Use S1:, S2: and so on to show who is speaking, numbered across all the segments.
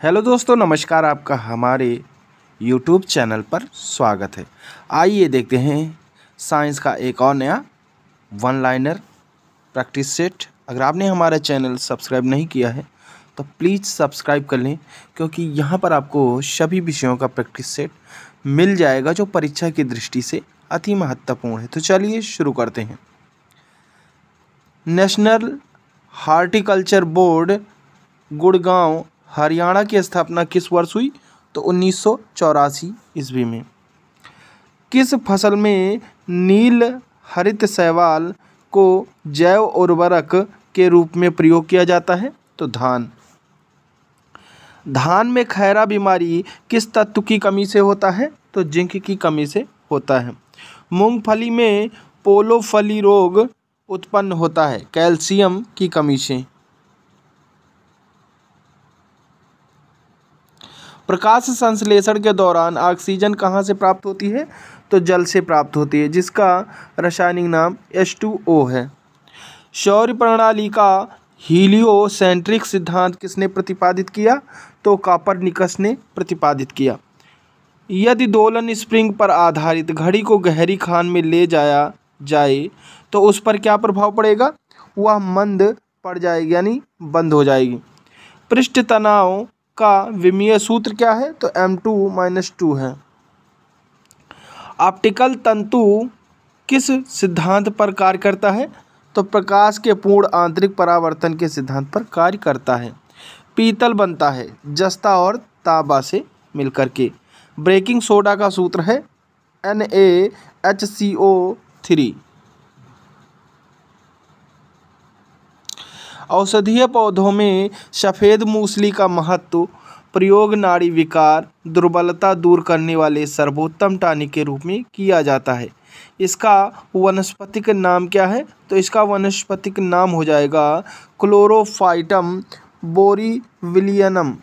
S1: Hello दोस्तों, नमस्कार। आपका हमारे YouTube चैनल पर स्वागत है। आइए देखते हैं साइंस का एक और नया वन लाइनर प्रैक्टिस सेट। अगर आपने हमारा चैनल सब्सक्राइब नहीं किया है तो प्लीज़ सब्सक्राइब कर लें, क्योंकि यहाँ पर आपको सभी विषयों का प्रैक्टिस सेट मिल जाएगा जो परीक्षा की दृष्टि से अति महत्वपूर्ण है। तो चलिए शुरू करते हैं। National horticulture board Gurgaon Haryana की स्थापना किस वर्ष हुई? तो 1984 ईस्वी में। किस फसल में नील हरित शैवाल को जैव उर्वरक के रूप में प्रयोग किया जाता है? तो धान। धान में खैरा बीमारी किस तत्व की कमी से होता है? तो जिंक की कमी से होता है। मूंगफली में पोलो फली रोग उत्पन्न होता है कैल्शियम की कमी से। प्रकाश संश्लेषण के दौरान ऑक्सीजन कहाँ से प्राप्त होती है? तो जल से प्राप्त होती है, जिसका रासायनिक नाम H2O है। सौर प्रणाली का हीलियोसेंट्रिक सिद्धांत किसने प्रतिपादित किया? तो कोपरनिकस ने प्रतिपादित किया। यदि दोलन स्प्रिंग पर आधारित घड़ी को गहरी खान में ले जाया जाए तो उस पर क्या प्रभाव पड़ेगा? वह मंद पड़ जाएगी, यानी बंद हो जाएगी। पृष्ठ तनाव का विमीय सूत्र क्या है? तो M2-2 है। ऑप्टिकल तंतु किस सिद्धांत पर कार्य करता है? तो प्रकाश के पूर्ण आंतरिक परावर्तन के सिद्धांत पर कार्य करता है। पीतल बनता है जस्ता और तांबा से मिलकर के। बेकिंग सोडा का सूत्र है NaHCO3। औषधीय पौधों में सफ़ेद मूसली का महत्व प्रयोग नाड़ी विकार दुर्बलता दूर करने वाले सर्वोत्तम टॉनिक के रूप में किया जाता है। इसका वनस्पतिक नाम क्या है? तो इसका वनस्पतिक नाम हो जाएगा क्लोरोफाइटम बोरीविलियनम।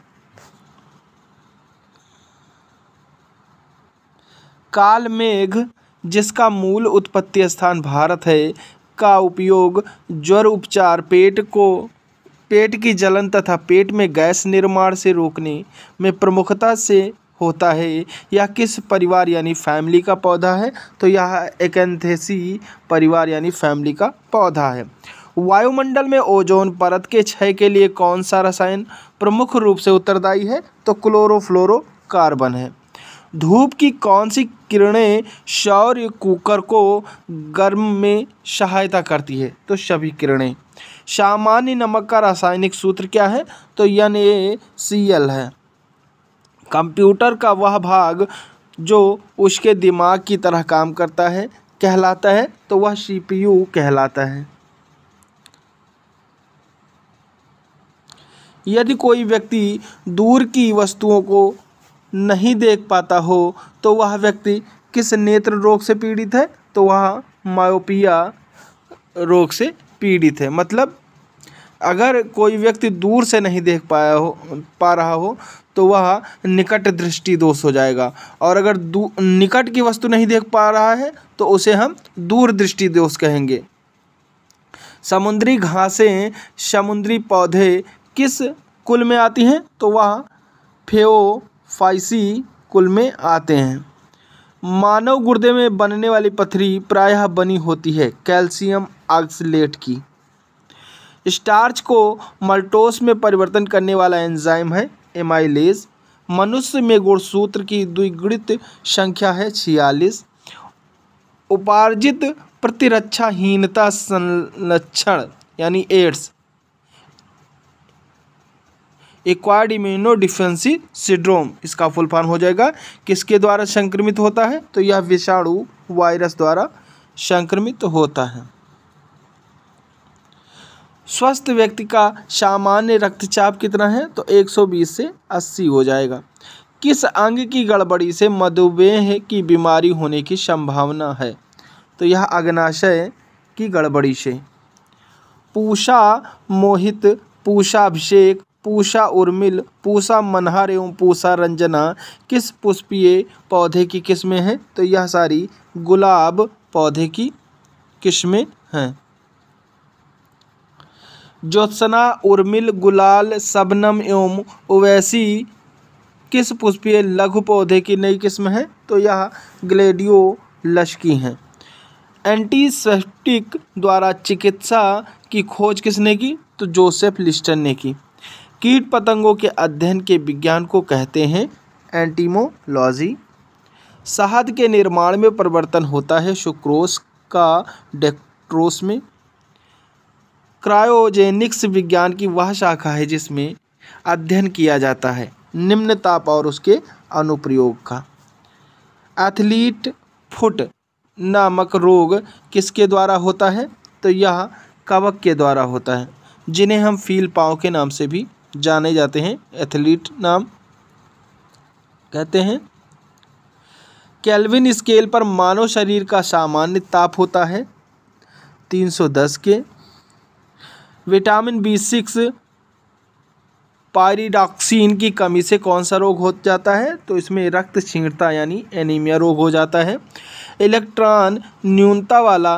S1: काल मेघ, जिसका मूल उत्पत्ति स्थान भारत है, का उपयोग ज्वर उपचार, पेट की जलन तथा पेट में गैस निर्माण से रोकने में प्रमुखता से होता है। यह किस परिवार यानी फैमिली का पौधा है? तो यह एकैंथेसी परिवार यानी फैमिली का पौधा है। वायुमंडल में ओजोन परत के क्षय के लिए कौन सा रसायन प्रमुख रूप से उत्तरदायी है? तो क्लोरोफ्लोरोकार्बन है। धूप की कौन सी किरणें सौर कुकर को गर्म में सहायता करती है? तो सभी किरणें। सामान्य नमक का रासायनिक सूत्र क्या है? तो NaCl है। कंप्यूटर का वह भाग जो उसके दिमाग की तरह काम करता है कहलाता है? तो वह CPU कहलाता है। यदि कोई व्यक्ति दूर की वस्तुओं को नहीं देख पाता हो तो वह व्यक्ति किस नेत्र रोग से पीड़ित है? तो वह मायोपिया रोग से पीड़ित है। मतलब अगर कोई व्यक्ति दूर से नहीं देख पा रहा हो तो वह निकट दृष्टि दोष हो जाएगा, और अगर निकट की वस्तु नहीं देख पा रहा है तो उसे हम दूर दृष्टि दोष कहेंगे। समुद्री घासें समुद्री पौधे किस कुल में आती हैं? तो वह फेओफाइसी कुल में आते हैं। मानव गुर्दे में बनने वाली पथरी प्रायः बनी होती है कैल्शियम ऑक्सलेट की। स्टार्च को मल्टोस में परिवर्तन करने वाला एंजाइम है एमाइलेज। मनुष्य में गुणसूत्र की द्विगुणित संख्या है 46। उपार्जित प्रतिरक्षाहीनता संलक्षण यानी एड्स एक्वायर्ड इम्यूनोडिफिशियेंसी सिंड्रोम, इसका फुल फॉर्म हो जाएगा किसके द्वारा संक्रमित होता है? तो यह विषाणु वायरस द्वारा संक्रमित होता है। स्वस्थ व्यक्ति का सामान्य रक्तचाप कितना है? तो 120 से 80 हो जाएगा। किस अंग की गड़बड़ी से मधुमेह की बीमारी होने की संभावना है? तो यह अग्नाशय की गड़बड़ी से। पूषा मोहित, पूषा अभिषेक, पूषा उर्मिल, पूषा मनहर एवं पूषा रंजना किस पुष्पीय पौधे की किस्में हैं? तो यह सारी गुलाब पौधे की किस्में हैं। ज्योत्सना, उर्मिल, गुलाल, शबनम एवं ओवैसी किस पुष्पीय लघु पौधे की नई किस्म है? तो यह ग्लेडियोलस की हैं। एंटीसेप्टिक द्वारा चिकित्सा की खोज किसने की? तो जोसेफ लिस्टर ने की। कीट पतंगों के अध्ययन के विज्ञान को कहते हैं एंटीमोलॉजी। शहद के निर्माण में परिवर्तन होता है सुक्रोज का डेक्ट्रोस में। क्रायोजेनिक्स विज्ञान की वह शाखा है जिसमें अध्ययन किया जाता है निम्न ताप और उसके अनुप्रयोग का। एथलीट फुट नामक रोग किसके द्वारा होता है? तो यह कवक के द्वारा होता है, जिन्हें हम फील पाँव के नाम से भी जाने जाते हैं, एथलीट नाम कहते हैं। केल्विन स्केल पर मानव शरीर का सामान्य ताप होता है 310 के। विटामिन B6 पायरिडॉक्सिन की कमी से कौन सा रोग हो जाता है? तो इसमें रक्त क्षीणता यानी एनीमिया रोग हो जाता है। इलेक्ट्रॉन न्यूनता वाला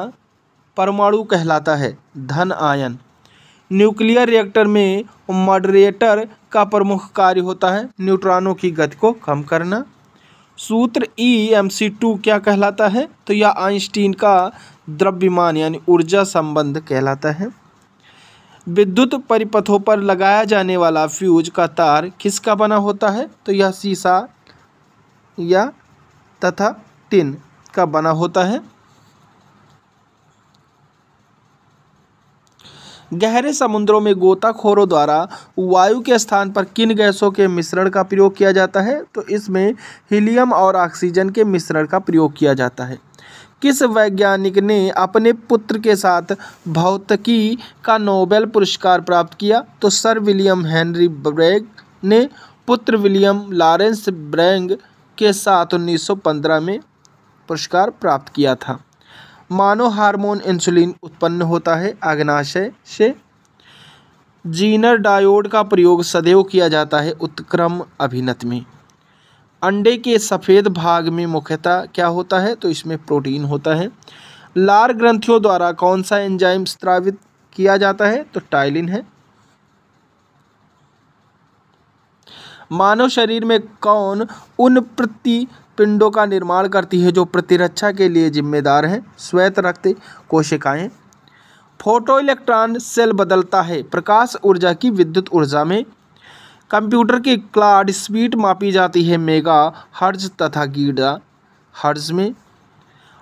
S1: परमाणु कहलाता है धन आयन। न्यूक्लियर रिएक्टर में मॉडरेटर का प्रमुख कार्य होता है न्यूट्रॉनों की गति को कम करना। सूत्र EMC2 क्या कहलाता है? तो यह आइंस्टीन का द्रव्यमान यानी ऊर्जा संबंध कहलाता है। विद्युत परिपथों पर लगाया जाने वाला फ्यूज का तार किसका बना होता है? तो यह सीसा या तथा टिन का बना होता है। गहरे समुद्रों में गोताखोरों द्वारा वायु के स्थान पर किन गैसों के मिश्रण का प्रयोग किया जाता है? तो इसमें हीलियम और ऑक्सीजन के मिश्रण का प्रयोग किया जाता है। किस वैज्ञानिक ने अपने पुत्र के साथ भौतिकी का नोबेल पुरस्कार प्राप्त किया? तो सर विलियम हेनरी ब्रैग ने पुत्र विलियम लॉरेंस ब्रैग के साथ 1915 में पुरस्कार प्राप्त किया था। मानव हार्मोन इंसुलिन उत्पन्न होता है अग्नाशय से। जीनर डायोड का प्रयोग सदैव किया जाता है उत्क्रम अभिनत में। अंडे के सफ़ेद भाग में मुख्यतः क्या होता है? तो इसमें प्रोटीन होता है। लार ग्रंथियों द्वारा कौन सा एंजाइम स्रावित किया जाता है? तो टाइलिन है। मानव शरीर में कौन उन प्रतिपिंडों का निर्माण करती है जो प्रतिरक्षा के लिए जिम्मेदार हैं? श्वेत रक्त कोशिकाएं। फोटो इलेक्ट्रॉन सेल बदलता है प्रकाश ऊर्जा की विद्युत ऊर्जा में। कंप्यूटर की क्लॉक स्पीड मापी जाती है मेगा हर्ट्ज तथा गीगा हर्ट्ज में।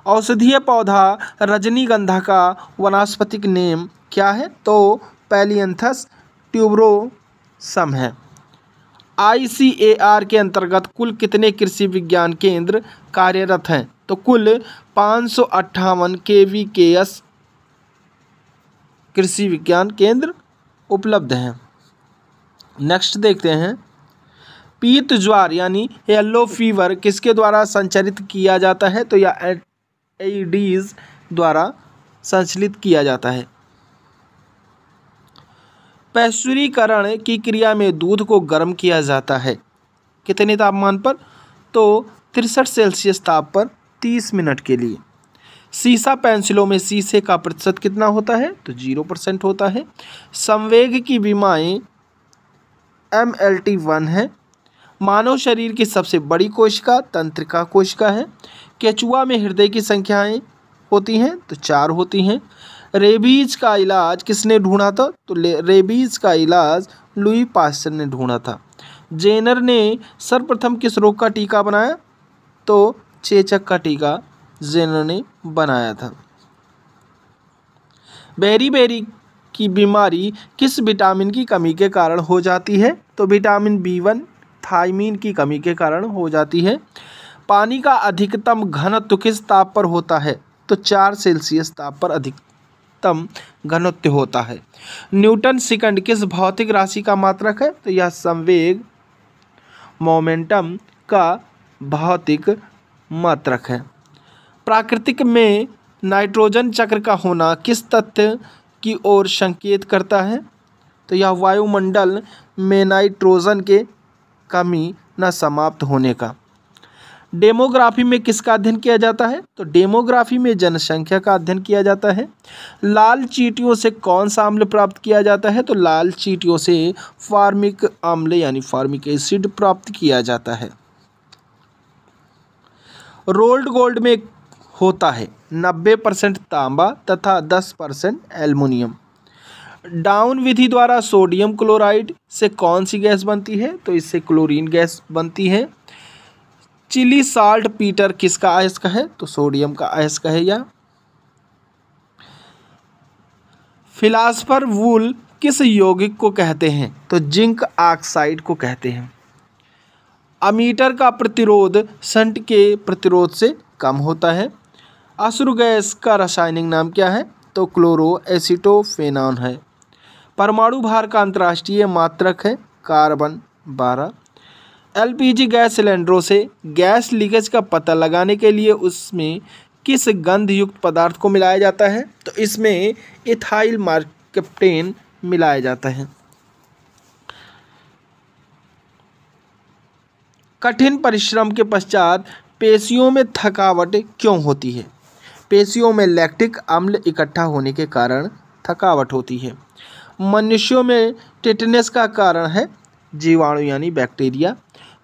S1: औषधीय पौधा रजनीगंधा का वानस्पतिक नेम क्या है? तो पैलियंथस ट्यूबरोसम है। ICAR के अंतर्गत कुल कितने कृषि विज्ञान केंद्र कार्यरत हैं? तो कुल 558 KVKS कृषि विज्ञान केंद्र उपलब्ध हैं। नेक्स्ट देखते हैं पीत ज्वार यानी येलो फीवर किसके द्वारा संचालित किया जाता है? तो यह एडीज द्वारा संचालित किया जाता है। पैस्चुरीकरण की क्रिया में दूध को गर्म किया जाता है कितने तापमान पर? तो 63 सेल्सियस ताप पर 30 मिनट के लिए। सीसा पेंसिलों में शीशे का प्रतिशत कितना होता है? तो 0% होता है। संवेग की विमाएं MLT1 है। मानव शरीर की सबसे बड़ी कोशिका तंत्रिका कोशिका है। केचुआ में हृदय की संख्याएं होती हैं तो 4 होती हैं। रेबीज का इलाज किसने ढूंढा था? तो रेबीज का इलाज लुई पास्चर ने ढूंढा था। जेनर ने सर्वप्रथम किस रोग का टीका बनाया? तो चेचक का टीका जेनर ने बनाया था। बेरी की बीमारी किस विटामिन की कमी के कारण हो जाती है? तो विटामिन B1 थायमीन की कमी के कारण हो जाती है। पानी का अधिकतम घनत्व किस ताप पर होता है? तो 4 सेल्सियस ताप पर अधिकतम घनत्व होता है। न्यूटन सेकंड किस भौतिक राशि का मात्रक है? तो यह संवेग मोमेंटम का भौतिक मात्रक है। प्राकृतिक में नाइट्रोजन चक्र का होना किस तथ्य की ओर संकेत करता है? तो यह वायुमंडल में नाइट्रोजन के कमी न समाप्त होने का। डेमोग्राफी में किसका अध्ययन किया जाता है? तो डेमोग्राफी में जनसंख्या का अध्ययन किया जाता है। लाल चींटियों से कौन सा अम्ल प्राप्त किया जाता है? तो लाल चींटियों से फार्मिक अम्ल यानी फार्मिक एसिड प्राप्त किया जाता है। रोल्ड गोल्ड में होता है 90% तांबा तथा 10% एल्युमिनियम। डाउन विधि द्वारा सोडियम क्लोराइड से कौन सी गैस बनती है? तो इससे क्लोरीन गैस बनती है। चिली साल्ट पीटर किसका अयस्क है? तो सोडियम का अयस्क है यह। फिलासफर वूल किस यौगिक को कहते हैं? तो जिंक ऑक्साइड को कहते हैं। अमीटर का प्रतिरोध शंट के प्रतिरोध से कम होता है। अश्रु गैस का रासायनिक नाम क्या है? तो क्लोरोएसिटोफेनॉन है। परमाणु भार का अंतर्राष्ट्रीय मात्रक है कार्बन 12। एलपीजी गैस सिलेंडरों से गैस लीकेज का पता लगाने के लिए उसमें किस गंध युक्त पदार्थ को मिलाया जाता है? तो इसमें इथाइल मर्कैप्टेन मिलाया जाता है। कठिन परिश्रम के पश्चात पेशियों में थकावट क्यों होती है? पेशियों में लैक्टिक अम्ल इकट्ठा होने के कारण थकावट होती है। मनुष्यों में टिटनेस का कारण है जीवाणु यानी बैक्टीरिया।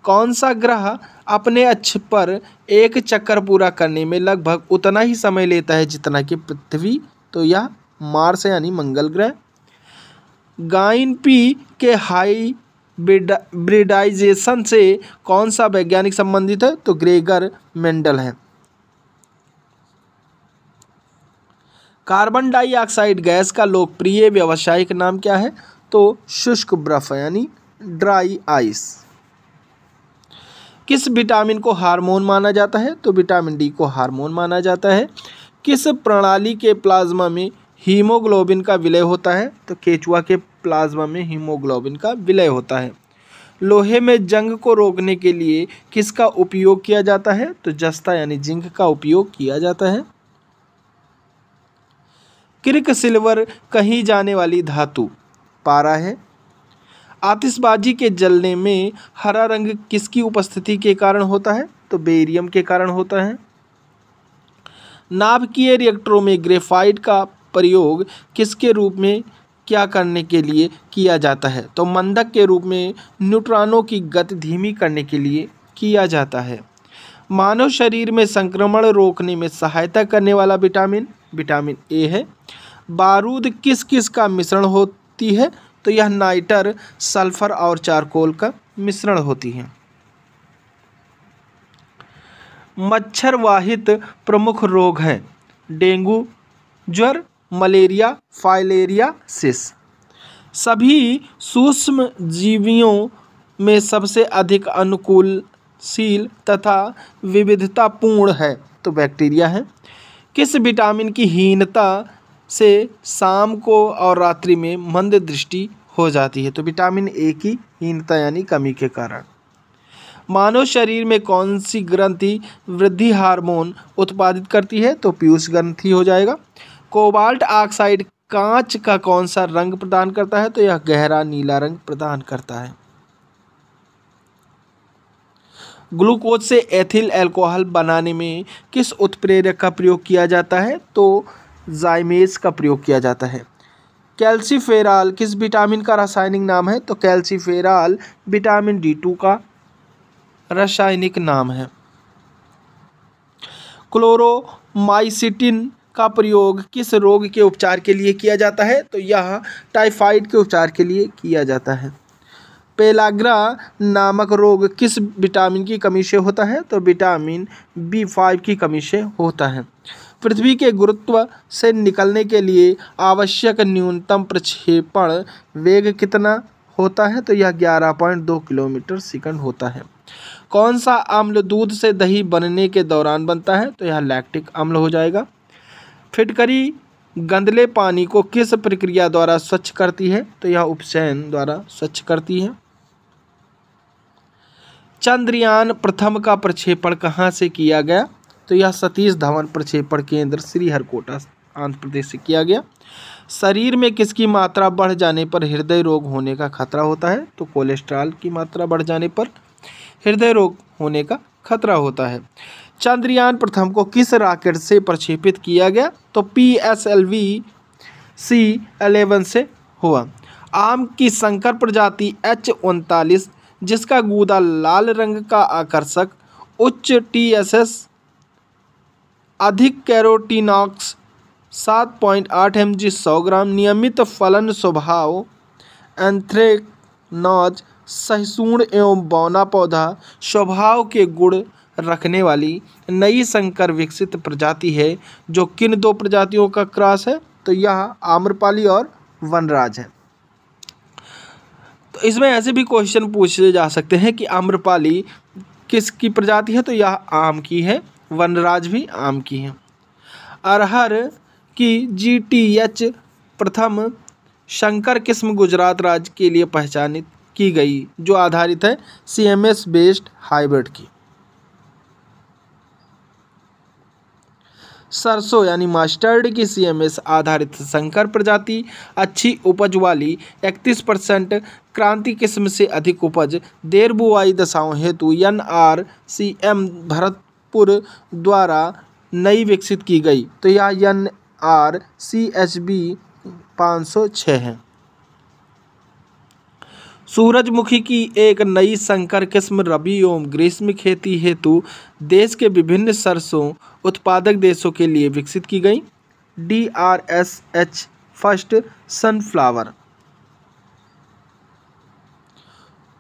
S1: कौन सा ग्रह अपने अक्ष पर एक चक्कर पूरा करने में लगभग उतना ही समय लेता है जितना कि पृथ्वी? तो यह मार्स यानी मंगल ग्रह। गाइन पी के हाइब्रिडाइजेशन से कौन सा वैज्ञानिक संबंधित है? तो ग्रेगर मेंडल है। कार्बन डाइऑक्साइड गैस का लोकप्रिय व्यावसायिक नाम क्या है? तो शुष्क बर्फ यानी ड्राई आइस। किस विटामिन को हार्मोन माना जाता है? तो विटामिन डी को हार्मोन माना जाता है। किस प्रणाली के प्लाज्मा में हीमोग्लोबिन का विलय होता है? तो केचुआ के प्लाज्मा में हीमोग्लोबिन का विलय होता है। लोहे में जंग को रोकने के लिए किसका उपयोग किया जाता है? तो जस्ता यानी जिंक का उपयोग किया जाता है। क्रिक सिल्वर कही जाने वाली धातु पारा है। आतिशबाजी के जलने में हरा रंग किसकी उपस्थिति के कारण होता है? तो बेरियम के कारण होता है। नाभिकीय रिएक्टरों में ग्रेफाइट का प्रयोग किसके रूप में क्या करने के लिए किया जाता है? तो मंदक के रूप में न्यूट्रॉनों की गति धीमी करने के लिए किया जाता है। मानव शरीर में संक्रमण रोकने में सहायता करने वाला विटामिन विटामिन ए है। बारूद किस किस का मिश्रण होती है? तो यह नाइटर, सल्फर और चारकोल का मिश्रण होती है। मच्छर वाहित प्रमुख रोग हैं डेंगू, ज्वर, मलेरिया, फाइलेरियासिस। सभी सूक्ष्म जीवियों में सबसे अधिक अनुकूलशील तथा विविधतापूर्ण है तो बैक्टीरिया है। किस विटामिन की हीनता से शाम को और रात्रि में मंद दृष्टि हो जाती है? तो विटामिन ए की हीनता यानी कमी के कारण। मानव शरीर में कौन सी ग्रंथि वृद्धि हार्मोन उत्पादित करती है? तो पीयूष ग्रंथि हो जाएगा। कोबाल्ट ऑक्साइड कांच का कौन सा रंग प्रदान करता है? तो यह गहरा नीला रंग प्रदान करता है। ग्लूकोज से एथिल अल्कोहल बनाने में किस उत्प्रेरक का प्रयोग किया जाता है? तो जाइमेज का प्रयोग किया जाता है। कैल्सीफेरॉल किस विटामिन का रासायनिक नाम है? तो कैल्सीफेरॉल विटामिन D2 का रासायनिक नाम है। क्लोरोमाइसिटिन का प्रयोग किस रोग के उपचार के लिए किया जाता है? तो यह टाइफाइड के उपचार के लिए किया जाता है। पेलाग्रा नामक रोग किस विटामिन की कमी से होता है? तो विटामिन B5 की कमी से होता है। पृथ्वी के गुरुत्व से निकलने के लिए आवश्यक न्यूनतम प्रक्षेपण वेग कितना होता है? तो यह 11.2 किलोमीटर सेकंड होता है। कौन सा अम्ल दूध से दही बनने के दौरान बनता है? तो यह लैक्टिक अम्ल हो जाएगा। फिटकरी गंदले पानी को किस प्रक्रिया द्वारा स्वच्छ करती है? तो यह उपचयन द्वारा स्वच्छ करती है। चंद्रयान प्रथम का प्रक्षेपण कहाँ से किया गया? तो यह सतीश धवन प्रक्षेपण केंद्र श्रीहरिकोटा आंध्र प्रदेश से किया गया। शरीर में किसकी मात्रा बढ़ जाने पर हृदय रोग होने का खतरा होता है? तो कोलेस्ट्रॉल की मात्रा बढ़ जाने पर हृदय रोग होने का खतरा होता है। चंद्रयान प्रथम को किस रॉकेट से प्रक्षेपित किया गया? तो PSLV C-11 से हुआ। आम की संकर प्रजाति H39 जिसका गूदा लाल रंग का आकर्षक, उच्च TSS, अधिक कैरोटीनॉक्स 7.8 mg 100 ग्राम, नियमित फलन स्वभाव, एंथ्रेक्नोज, सहिष्णु एवं बौना पौधा स्वभाव के गुण रखने वाली नई संकर विकसित प्रजाति है, जो किन दो प्रजातियों का क्रॉस है? तो यह आम्रपाली और वनराज है। तो इसमें ऐसे भी क्वेश्चन पूछे जा सकते हैं कि आम्रपाली किसकी प्रजाति है? तो यह आम की है, वनराज भी आम की है। अरहर की GTH प्रथम संकर किस्म गुजरात राज्य के लिए पहचानित की गई, जो आधारित है CMS बेस्ड हाइब्रिड की। सरसों यानी मस्टर्ड की CMS आधारित संकर प्रजाति अच्छी उपज वाली 31% क्रांति किस्म से अधिक उपज, देर बुआई दशाओं हेतु NRCM भरतपुर द्वारा नई विकसित की गई। तो यह NRCHB 506 है। सूरजमुखी की एक नई संकर किस्म रबी एवं ग्रीष्म खेती हेतु देश के विभिन्न सरसों उत्पादक देशों के लिए विकसित की गई। DRSH first sunflower.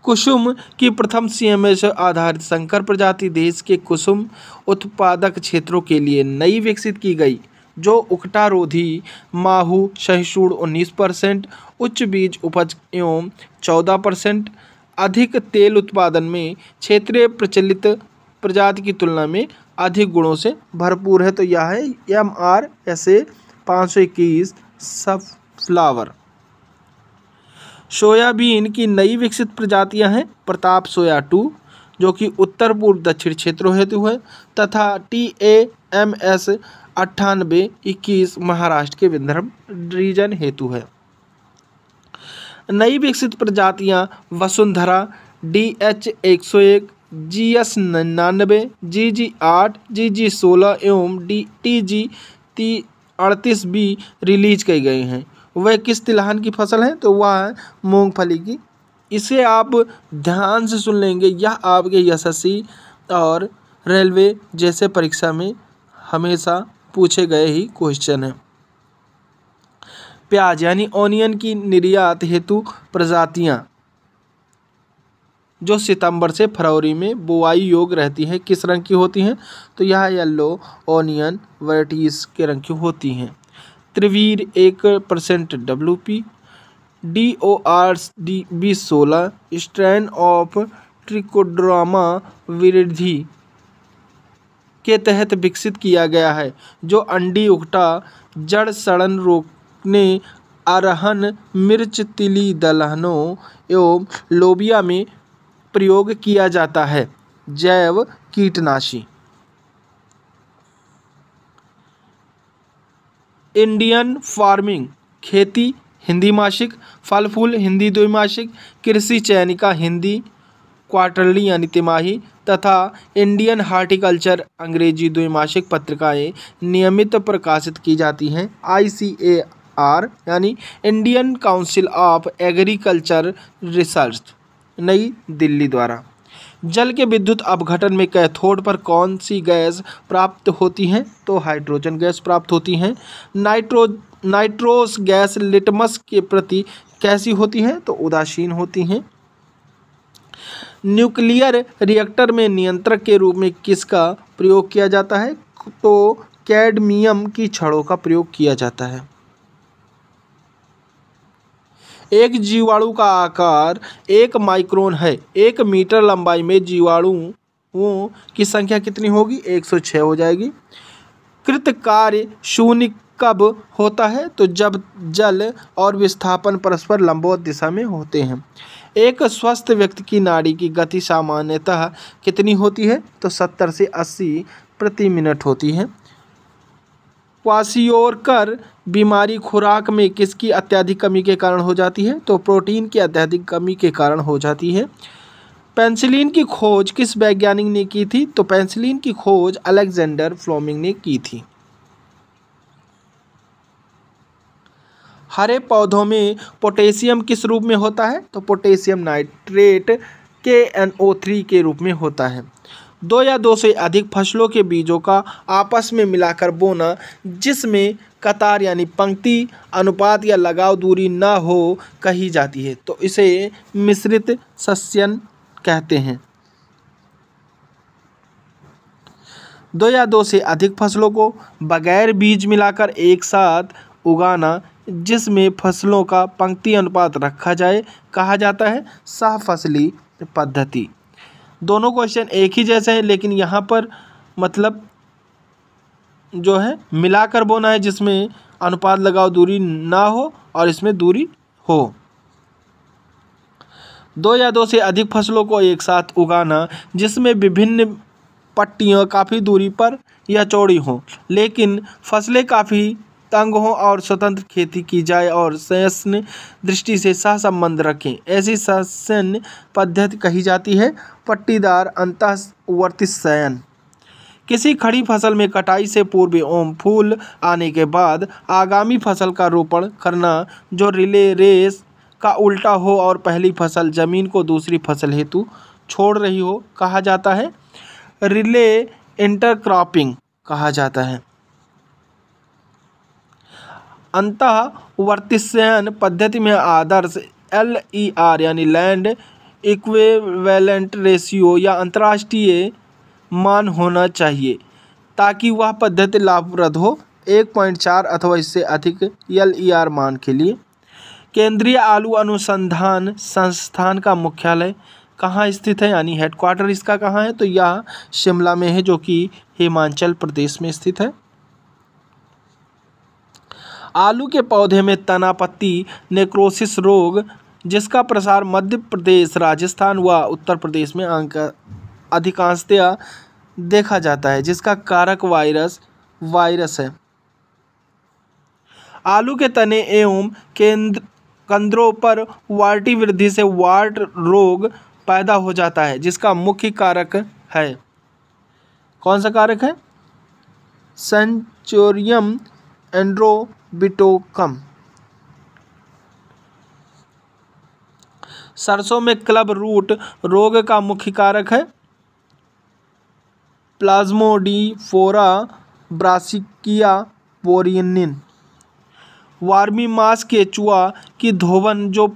S1: कुसुम की प्रथम CMS आधारित संकर प्रजाति देश के कुसुम उत्पादक क्षेत्रों के लिए नई विकसित की गई, जो उकटारोधी, माहू सहिष्णु 19%, उच्च बीज उपज एवं 14%, अधिक तेल उत्पादन में क्षेत्रीय प्रचलित प्रजाति की तुलना में अधिक गुणों से भरपूर है। तो यह है MRSA 521 सनफ्लावर। सोयाबीन की नई विकसित प्रजातियां हैं प्रताप सोया 2 जो कि उत्तर पूर्व दक्षिण क्षेत्रों हेतु है, तथा TAMS 9821 महाराष्ट्र के विदर्भ रीजन हेतु है। नई विकसित प्रजातियां Vasundhara DH 101, GS 99, GG 8, GG 16 एवं TG 38B रिलीज की गई हैं। वह किस तिलहन की फसल है? तो वह है मूंगफली की। इसे आप ध्यान से सुन लेंगे, यह आपके SSC और रेलवे जैसे परीक्षा में हमेशा पूछे गए ही क्वेश्चन है। प्याज यानी ऑनियन की निर्यात हेतु प्रजातियां जो सितंबर से फरवरी में बुआई योग्य रहती है किस रंग की होती हैं? तो यह येलो ऑनियन वैराइटीज के रंग की होती हैं। त्रिवीर 1% WP, DORB 16 स्ट्रैन ऑफ ट्रिकोड्रामा विरिधि के तहत विकसित किया गया है, जो अंडी उकटा, जड़ सड़न रोकने, अरहन, मिर्च, तिली दलहनों एवं लोबिया में प्रयोग किया जाता है। जैव कीटनाशी। इंडियन फार्मिंग खेती हिंदी मासिक, फल फूल हिंदी द्विमासिक, कृषि चयनिका हिंदी क्वार्टरली यानी तिमाही, तथा इंडियन हार्टिकल्चर अंग्रेजी द्विमासिक पत्रिकाएं नियमित प्रकाशित की जाती हैं। ICAR यानी Indian council of agriculture research नई दिल्ली द्वारा। जल के विद्युत अपघटन में कैथोड पर कौन सी गैस प्राप्त होती हैं? तो हाइड्रोजन गैस प्राप्त होती हैं। नाइट्रोस गैस लिटमस के प्रति कैसी होती हैं? तो उदासीन होती हैं। न्यूक्लियर रिएक्टर में नियंत्रक के रूप में किसका प्रयोग किया जाता है? तो कैडमियम की छड़ों का प्रयोग किया जाता है। एक जीवाणु का आकार 1 माइक्रोन है। 1 मीटर लंबाई में जीवाणुओं की संख्या कितनी होगी? 106 हो जाएगी। कृत कार्य शून्य कब होता है? तो जब जल और विस्थापन परस्पर लंबवत दिशा में होते हैं। एक स्वस्थ व्यक्ति की नाड़ी की गति सामान्यतः कितनी होती है? तो 70 से 80 प्रति मिनट होती है। क्वाशियोरकर बीमारी खुराक में किसकी अत्यधिक कमी के कारण हो जाती है? तो प्रोटीन की अत्यधिक कमी के कारण हो जाती है। पेनिसिलिन की खोज किस वैज्ञानिक ने की थी? तो पेनिसिलिन की खोज अलेक्जेंडर फ्लेमिंग ने की थी। हरे पौधों में पोटेशियम किस रूप में होता है? तो पोटेशियम नाइट्रेट KNO3 के रूप में होता है। 2 या 2 से अधिक फसलों के बीजों का आपस में मिलाकर बोना, जिसमें कतार यानी पंक्ति अनुपात या लगाव दूरी न हो, कही जाती है। तो इसे मिश्रित सस्यन कहते हैं। 2 या 2 से अधिक फसलों को बगैर बीज मिलाकर एक साथ उगाना, जिसमें फसलों का पंक्ति अनुपात रखा जाए, कहा जाता है सहफसली पद्धति। दोनों क्वेश्चन एक ही जैसे हैं, लेकिन यहाँ पर मतलब जो है मिलाकर बोना है, जिसमें अनुपात लगाव दूरी ना हो और इसमें दूरी हो। 2 या 2 से अधिक फसलों को एक साथ उगाना, जिसमें विभिन्न पट्टियाँ काफ़ी दूरी पर या चौड़ी हों, लेकिन फसलें काफ़ी तंग हों और स्वतंत्र खेती की जाए और सस्यन दृष्टि से सहसंबंध रखें, ऐसी सस्यन पद्धति कही जाती है पट्टीदार अंतःवर्ती सस्यन। किसी खड़ी फसल में कटाई से पूर्व एवं फूल आने के बाद आगामी फसल का रोपण करना, जो रिले रेस का उल्टा हो और पहली फसल जमीन को दूसरी फसल हेतु छोड़ रही हो, कहा जाता है रिले इंटरक्रॉपिंग कहा जाता है। अंतःवर्तीसयन पद्धति में आदर्श LER यानी लैंड इक्विवेलेंट रेशियो या अंतर्राष्ट्रीय मान होना चाहिए, ताकि वह पद्धति लाभप्रद हो। 1.4 अथवा इससे अधिक LER मान के लिए। केंद्रीय आलू अनुसंधान संस्थान का मुख्यालय कहाँ स्थित है, यानी हेडक्वार्टर इसका कहाँ है? तो यह शिमला में है, जो कि हिमाचल प्रदेश में स्थित है। आलू के पौधे में तना पत्ती नेक्रोसिस रोग, जिसका प्रसार मध्य प्रदेश, राजस्थान व उत्तर प्रदेश में अधिकांशतया देखा जाता है, जिसका कारक वायरस है। आलू के तने एवं कंदरों पर वार्टी वृद्धि से वार्ट रोग पैदा हो जाता है, जिसका मुख्य कारक है, कौन सा कारक है? सेंचुरियम एंड्रोबिटोकम। सरसों में क्लब रूट रोग का मुख्य कारक है प्लाज्मोडिफोरा ब्रासिकिया बोरियनिन। वार्मी मास केचुआ की धोवन, जो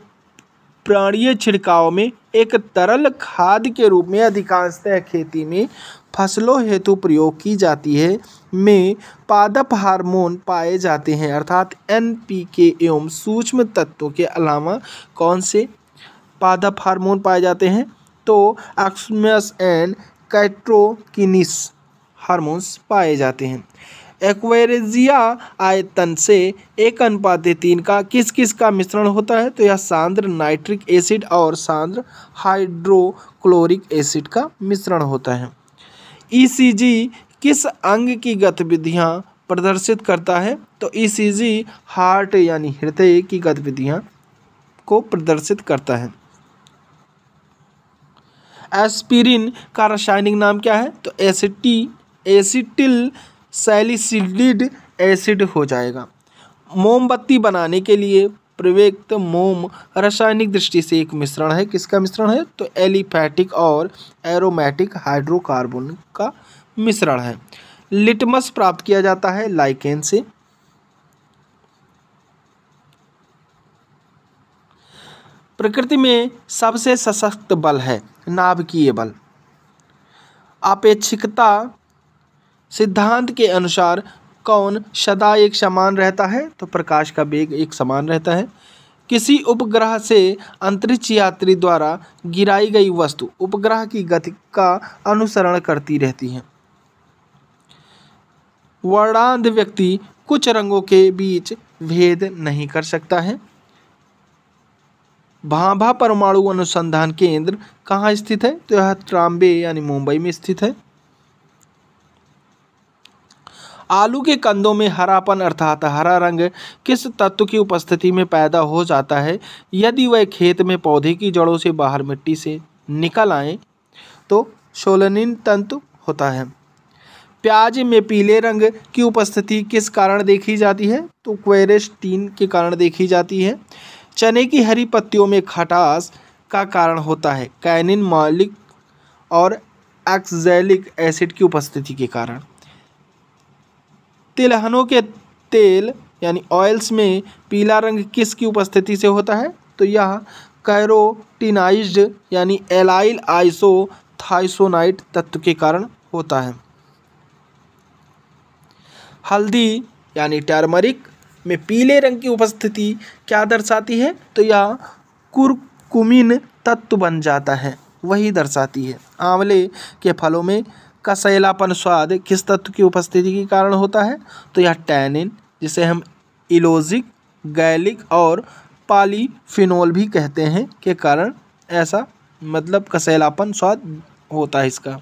S1: प्राणीय छिड़काव में एक तरल खाद के रूप में अधिकांशतः खेती में फसलों हेतु प्रयोग की जाती है, में पादप हार्मोन पाए जाते हैं, अर्थात NPK एवं सूक्ष्म तत्वों के अलावा कौन से पादप हार्मोन पाए जाते हैं? तो एक्समस एंड कैट्रोकिनिस हार्मोन्स पाए जाते हैं। एक्वेरेजिया आयतन से 1:3 का किस किस का मिश्रण होता है? तो यह सांद्र नाइट्रिक एसिड और सांद्र हाइड्रोक्लोरिक एसिड का मिश्रण होता है। ECG किस अंग की गतिविधियां प्रदर्शित करता है? तो ECG हार्ट यानी हृदय की गतिविधियां को प्रदर्शित करता है। एस्पिरिन का रासायनिक नाम क्या है? तो एसिटिल सैलिसिलिक एसिड हो जाएगा। मोमबत्ती बनाने के लिए प्रयुक्त मोम रासायनिक दृष्टि से एक मिश्रण है, किसका मिश्रण है? तो एलिफैटिक और एरोमेटिक हाइड्रोकार्बन का मिश्रण है। लिटमस प्राप्त किया जाता है लाइकेन से। प्रकृति में सबसे सशक्त बल है नाभिकीय बल। अपेक्षिकता सिद्धांत के अनुसार कौन सदा एक समान रहता है? तो प्रकाश का वेग एक समान रहता है। किसी उपग्रह से अंतरिक्ष यात्री द्वारा गिराई गई वस्तु उपग्रह की गति का अनुसरण करती रहती है। वर्णांध व्यक्ति कुछ रंगों के बीच भेद नहीं कर सकता है। भाभा परमाणु अनुसंधान केंद्र कहाँ स्थित है? तो यह ट्राम्बे यानी मुंबई में स्थित है। आलू के कंदों में हरापन अर्थात हरा रंग किस तत्व की उपस्थिति में पैदा हो जाता है, यदि वह खेत में पौधे की जड़ों से बाहर मिट्टी से निकल आए तो सोलनिन तंतु होता है। प्याज में पीले रंग की उपस्थिति किस कारण देखी जाती है? तो क्वेरेस्टीन के कारण देखी जाती है। चने की हरी पत्तियों में खटास का कारण होता है कैनिन, मॉलिक और एक्सैलिक एसिड की उपस्थिति के कारण। तिलहनों के तेल यानी ऑयल्स में पीला रंग किसकी उपस्थिति से होता है? तो यह कैरोटिनाइज्ड यानी एलाइल आइसोथाइसोनाइट तत्व के कारण होता है। हल्दी यानी टर्मरिक में पीले रंग की उपस्थिति क्या दर्शाती है? तो यह कुरकुमिन तत्व बन जाता है, वही दर्शाती है। आंवले के फलों में कसैलापन स्वाद किस तत्व की उपस्थिति के कारण होता है? तो यह टैनिन, जिसे हम इलोजिक, गैलिक और पॉलीफिनोल भी कहते हैं, के कारण ऐसा मतलब कसैलापन स्वाद होता है इसका।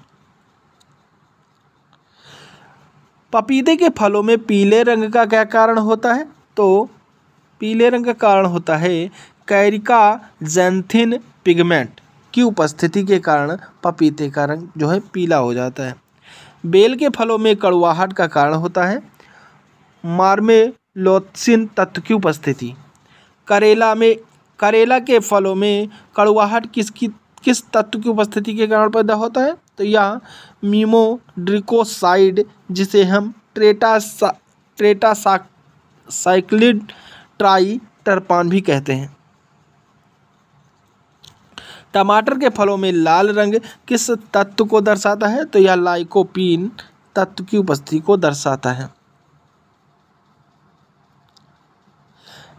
S1: पपीते के फलों में पीले रंग का क्या कारण होता है? तो पीले रंग का कारण होता है कैरिका ज़ैंथिन पिगमेंट की उपस्थिति के कारण पपीते का रंग जो है पीला हो जाता है। बेल के फलों में कड़वाहट का कारण होता है मार्मेलोथसिन तत्व की उपस्थिति। करेला के फलों में कड़वाहट किस तत्व की उपस्थिति के कारण पैदा होता है? तो यह मीमोड्रिकोसाइड, जिसे हम ट्रेटासाइक्लिड ट्राइटरपान भी कहते हैं। टमाटर के फलों में लाल रंग किस तत्व को दर्शाता है? तो यह लाइकोपीन तत्व की उपस्थिति को दर्शाता है।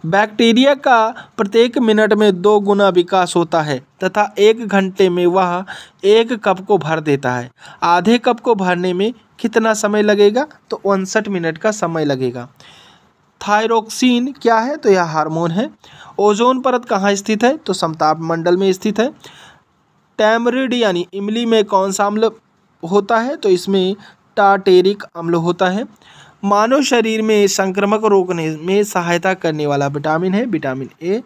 S1: बैक्टीरिया का प्रत्येक मिनट में 2 गुना विकास होता है तथा 1 घंटे में वह 1 कप को भर देता है। आधे कप को भरने में कितना समय लगेगा? तो 59 मिनट का समय लगेगा। थायरोक्सिन क्या है? तो यह हार्मोन है। ओजोन परत कहाँ स्थित है? तो समताप मंडल में स्थित है। टैमरिड यानी इमली में कौन सा अम्ल होता है? तो इसमें टार्टेरिक अम्ल होता है। मानव शरीर में संक्रामक रोकने में सहायता करने वाला विटामिन है vitamin A.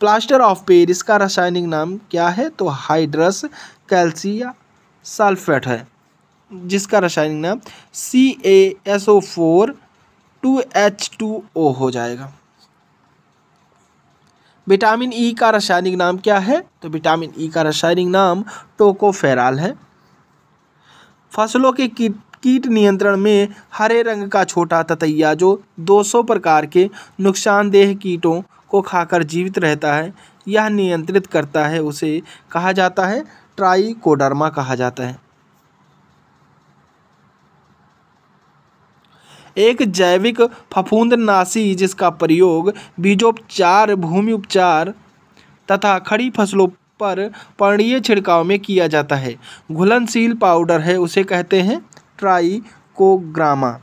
S1: Plaster of Paris का रासायनिक नाम क्या है? तो हाइड्रस कैल्शियम सल्फेट है, जिसका रासायनिक नाम CaSO4 2H2O हो जाएगा। विटामिन ई का रासायनिक नाम क्या है? तो विटामिन ई का रासायनिक नाम टोकोफेरॉल है। फसलों के कीट नियंत्रण में हरे रंग का छोटा ततैया जो 200 प्रकार के नुकसानदेह कीटों को खाकर जीवित रहता है, यह नियंत्रित करता है, उसे कहा जाता है ट्राइकोडर्मा कहा जाता है। एक जैविक फफूंदनाशी जिसका प्रयोग बीजोपचार, भूमि उपचार तथा खड़ी फसलों पर पर्णीय छिड़काव में किया जाता है। घुलनशील पाउडर है, उसे कहते हैं ट्राइकोग्रामा।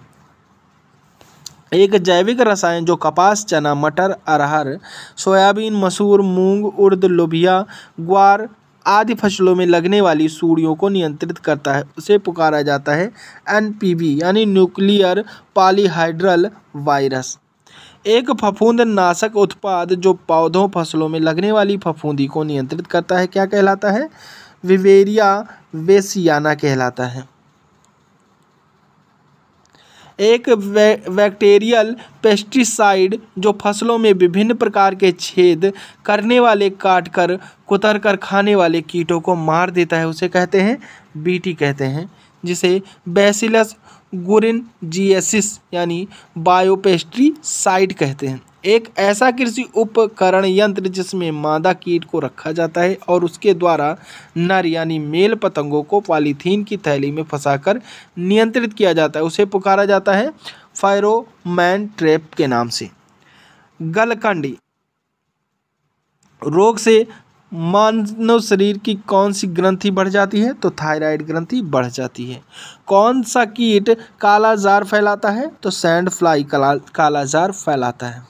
S1: एक जैविक रसायन जो कपास, चना, मटर, अरहर, सोयाबीन, मसूर, मूंग, उड़द, लोबिया, ग्वार आदि फसलों में लगने वाली सूड़ियों को नियंत्रित करता है, उसे पुकारा जाता है NPV यानी न्यूक्लियर पॉलीहाइड्रल वायरस। एक फफूंदनाशक उत्पाद जो पौधों, फसलों में लगने वाली फफूंदी को नियंत्रित करता है, क्या कहलाता है? विवेरिया बेसियाना कहलाता है। एक बैक्टीरियल पेस्टिसाइड जो फसलों में विभिन्न प्रकार के छेद करने वाले, काट कर कुतर कर खाने वाले कीटों को मार देता है, उसे कहते हैं BT कहते हैं, जिसे बैसिलस गुरिनजिएसिस यानी बायोपेस्टिसाइड कहते हैं। एक ऐसा कृषि उपकरण यंत्र जिसमें मादा कीट को रखा जाता है और उसके द्वारा नर यानी मेल पतंगों को पॉलीथीन की थैली में फंसाकर नियंत्रित किया जाता है, उसे पुकारा जाता है फेरोमोन ट्रैप के नाम से। गलकंडी रोग से मानव शरीर की कौन सी ग्रंथि बढ़ जाती है? तो थायराइड ग्रंथि बढ़ जाती है। कौन सा कीट कालाजार फैलाता है? तो सैंड फ्लाई कालाजार फैलाता है।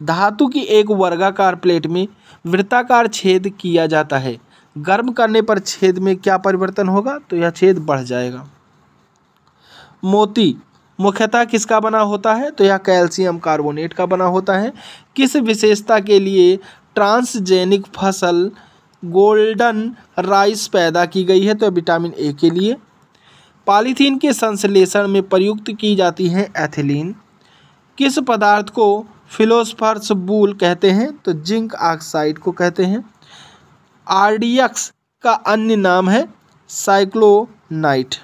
S1: धातु की एक वर्गाकार प्लेट में वृत्ताकार छेद किया जाता है, गर्म करने पर छेद में क्या परिवर्तन होगा? तो यह छेद बढ़ जाएगा। मोती मुख्यतः किसका बना होता है? तो यह कैल्शियम कार्बोनेट का बना होता है। किस विशेषता के लिए ट्रांसजेनिक फसल गोल्डन राइस पैदा की गई है तो विटामिन ए के लिए। पॉलीथीन के संश्लेषण में प्रयुक्त की जाती है एथिलीन। किस पदार्थ को फिलोस्फर्स वूल कहते हैं तो जिंक ऑक्साइड को कहते हैं। आरडीएक्स का अन्य नाम है साइक्लोनाइट।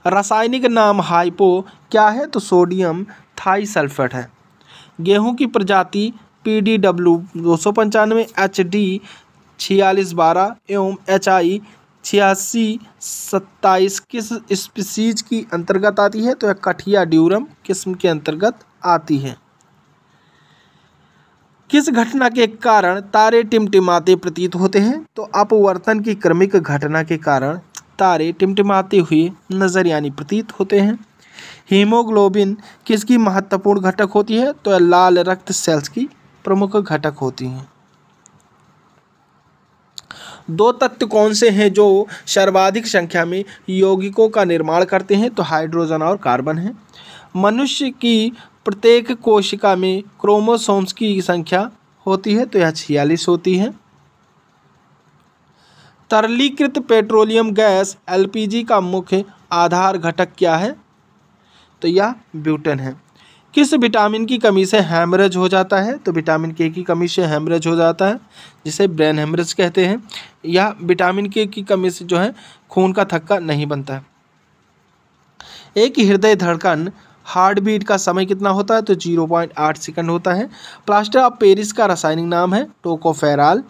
S1: रासायनिक नाम हाइपो क्या है तो सोडियम थाइसल्फेट है। गेहूं की प्रजाति PDW 295, HD 4612 एवं HI 8627 किस स्पीसीज की अंतर्गत आती है तो यह कठिया ड्यूरम किस्म के अंतर्गत आती है। किस घटना के कारण तारे टिमटिमाते प्रतीत होते हैं तो अपवर्तन की क्रमिक घटना के कारण तारे टिमटिमाते हुए नजर यानी प्रतीत होते हैं। हीमोग्लोबिन किसकी महत्वपूर्ण घटक होती है तो लाल रक्त सेल्स की प्रमुख घटक होती हैं। दो तत्व कौन से हैं जो सर्वाधिक संख्या में यौगिकों का निर्माण करते हैं तो हाइड्रोजन और कार्बन है। मनुष्य की प्रत्येक कोशिका में क्रोमोसोम्स की संख्या होती है तो यह 46 होती है। तरलीकृत पेट्रोलियम गैस LPG का मुख्य आधार घटक क्या है तो यह ब्यूटेन है। किस विटामिन की कमी से हैमरेज हो जाता है तो विटामिन के की कमी से हैमरेज हो जाता है जिसे ब्रेन हैमरेज कहते हैं। यह विटामिन के की कमी से जो है खून का थक्का नहीं बनता है। एक हृदय धड़कन हार्ट बीट का समय कितना होता है तो 0.8 सेकंड होता है। प्लास्टर ऑफ पेरिस का रासायनिक नाम है टोकोफेरॉल।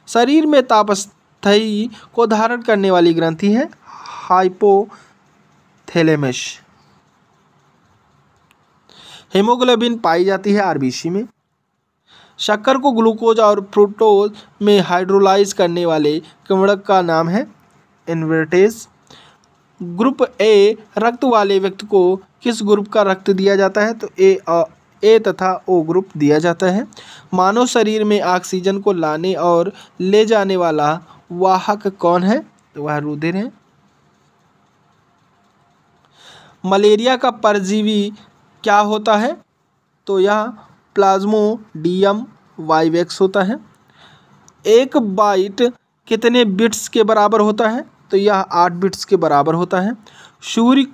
S1: शरीर में तापस्थयी को धारण करने वाली ग्रंथि है हाइपोथैलेमस। हीमोग्लोबिन पाई जाती है RBC में। शक्कर को ग्लूकोज और फ्रुक्टोज में हाइड्रोलाइज करने वाले किण्वक का नाम है इन्वर्टेज। ग्रुप ए रक्त वाले व्यक्ति को किस ग्रुप का रक्त दिया जाता है तो ए तथा O ग्रुप दिया जाता है। मानव शरीर में ऑक्सीजन को लाने और ले जाने वाला वाहक कौन है तो वह रुधिर है। मलेरिया का परजीवी क्या होता है तो यह प्लाज्मोडियम वाइवेक्स होता है। एक बाइट कितने बिट्स के बराबर होता है तो यह 8 बिट्स के बराबर होता है। सूर्य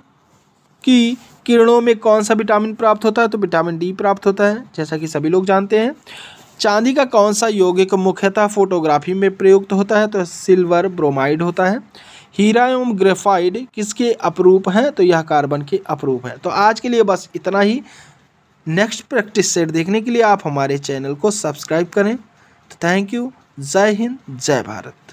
S1: की किरणों में कौन सा विटामिन प्राप्त होता है तो विटामिन D प्राप्त होता है जैसा कि सभी लोग जानते हैं। चांदी का कौन सा यौगिक मुख्यतः फोटोग्राफी में प्रयुक्त होता है तो सिल्वर ब्रोमाइड होता है। हीरा एवं ग्रेफाइट किसके अपरूप हैं तो यह कार्बन के अपरूप हैं। तो आज के लिए बस इतना ही। नेक्स्ट प्रैक्टिस सेट देखने के लिए आप हमारे चैनल को सब्सक्राइब करें। तो थैंक यू। जय हिंद, जय भारत।